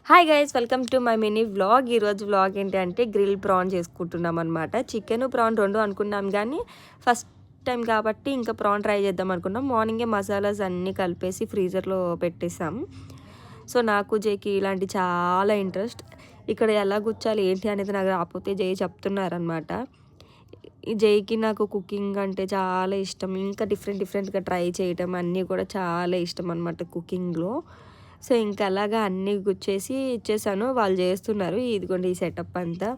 Hi guys, welcome to my mini vlog. ఈరోజు vlog ఏంటంటే grill PRAN చేసుకుంటున్నాం అనమాట. చికెన్ ప్రాన్ రెండు అనుకున్నాం, కానీ ఫస్ట్ టైం కాబట్టి ఇంకా ప్రాన్ ట్రై చేద్దాం అనుకున్నాం. మార్నింగే మసాలాస్ అన్నీ కలిపేసి ఫ్రీజర్లో పెట్టేసాం. సో నాకు జేకి ఇలాంటి చాలా ఇంట్రెస్ట్. ఇక్కడ ఎలా గుచ్చాలి ఏంటి అనేది నాకు రాకపోతే జై చెప్తున్నారనమాట. ఈ జైకి నాకు కుకింగ్ అంటే చాలా ఇష్టం. ఇంకా డిఫరెంట్గా ట్రై చేయటం అన్నీ కూడా చాలా ఇష్టం అనమాట కుకింగ్లో. సో ఇంకా అలాగా అన్నీ గుచ్చేసి ఇచ్చేసాను. వాళ్ళు చేస్తున్నారు. ఇదిగోండి ఈ సెటప్ అంతా.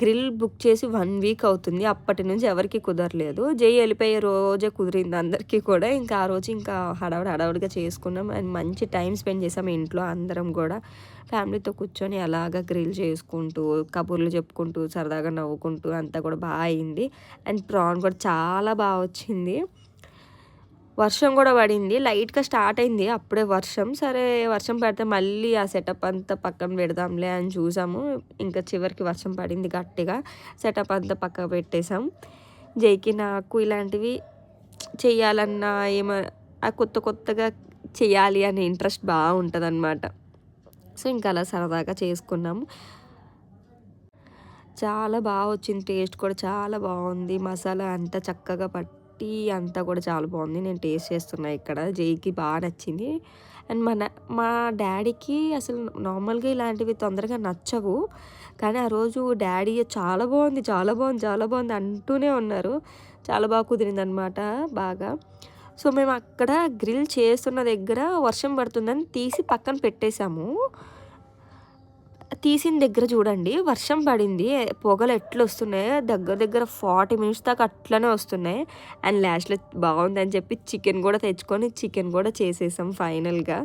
గ్రిల్ బుక్ చేసి 1 వీక్ అవుతుంది. అప్పటి నుంచి ఎవరికి కుదరలేదు. జై వెళ్ళిపోయే రోజే కుదిరింది అందరికీ కూడా. ఇంకా ఆ రోజు ఇంకా హడావుడిగా చేసుకున్నాం. అండ్ మంచి టైం స్పెండ్ చేసాం ఇంట్లో అందరం కూడా. ఫ్యామిలీతో కూర్చొని అలాగా గ్రిల్ చేసుకుంటూ కబుర్లు చెప్పుకుంటూ సరదాగా నవ్వుకుంటూ అంతా కూడా బాగా అయింది. అండ్ ప్రాన్ కూడా చాలా బాగా వచ్చింది. వర్షం కూడా పడింది. లైట్గా స్టార్ట్ అయింది అప్పుడే వర్షం. సరే వర్షం పడితే మళ్ళీ ఆ సెటప్ అంతా పక్కన పెడదాంలే అని చూసాము. ఇంకా చివరికి వర్షం పడింది గట్టిగా. సెటప్ అంతా పక్కకు పెట్టేసాం. జైకి నాకు ఇలాంటివి చెయ్యాలన్నా కొత్తగా చెయ్యాలి అనే ఇంట్రెస్ట్ బాగుంటుంది అనమాట. సో ఇంకా అలా సరదాగా చేసుకున్నాము. చాలా బాగా వచ్చింది. టేస్ట్ కూడా చాలా బాగుంది. మసాలా అంతా చక్కగా అంతా కూడా చాలా బాగుంది. నేను టేస్ట్ చేస్తున్నా ఇక్కడ. జైకి బాగా నచ్చింది. అండ్ మా డాడీకి అసలు నార్మల్గా ఇలాంటివి తొందరగా నచ్చవు, కానీ ఆ రోజు డాడీ చాలా బాగుంది అంటూనే ఉన్నారు. చాలా బాగా కుదిరిందనమాట బాగా. సో మేము అక్కడ గ్రిల్ చేస్తున్న దగ్గర వర్షం పడుతుందని తీసి పక్కన పెట్టేశాము. తీసిన దగ్గర చూడండి వర్షం పడింది. పొగలు ఎట్లా వస్తున్నాయో దగ్గర 40 మినిట్స్ దాకా అట్లనే వస్తున్నాయి. అండ్ లాస్ట్లో బాగుందని చెప్పి చికెన్ కూడా తెచ్చుకొని చికెన్ కూడా చేసేసాం ఫైనల్గా.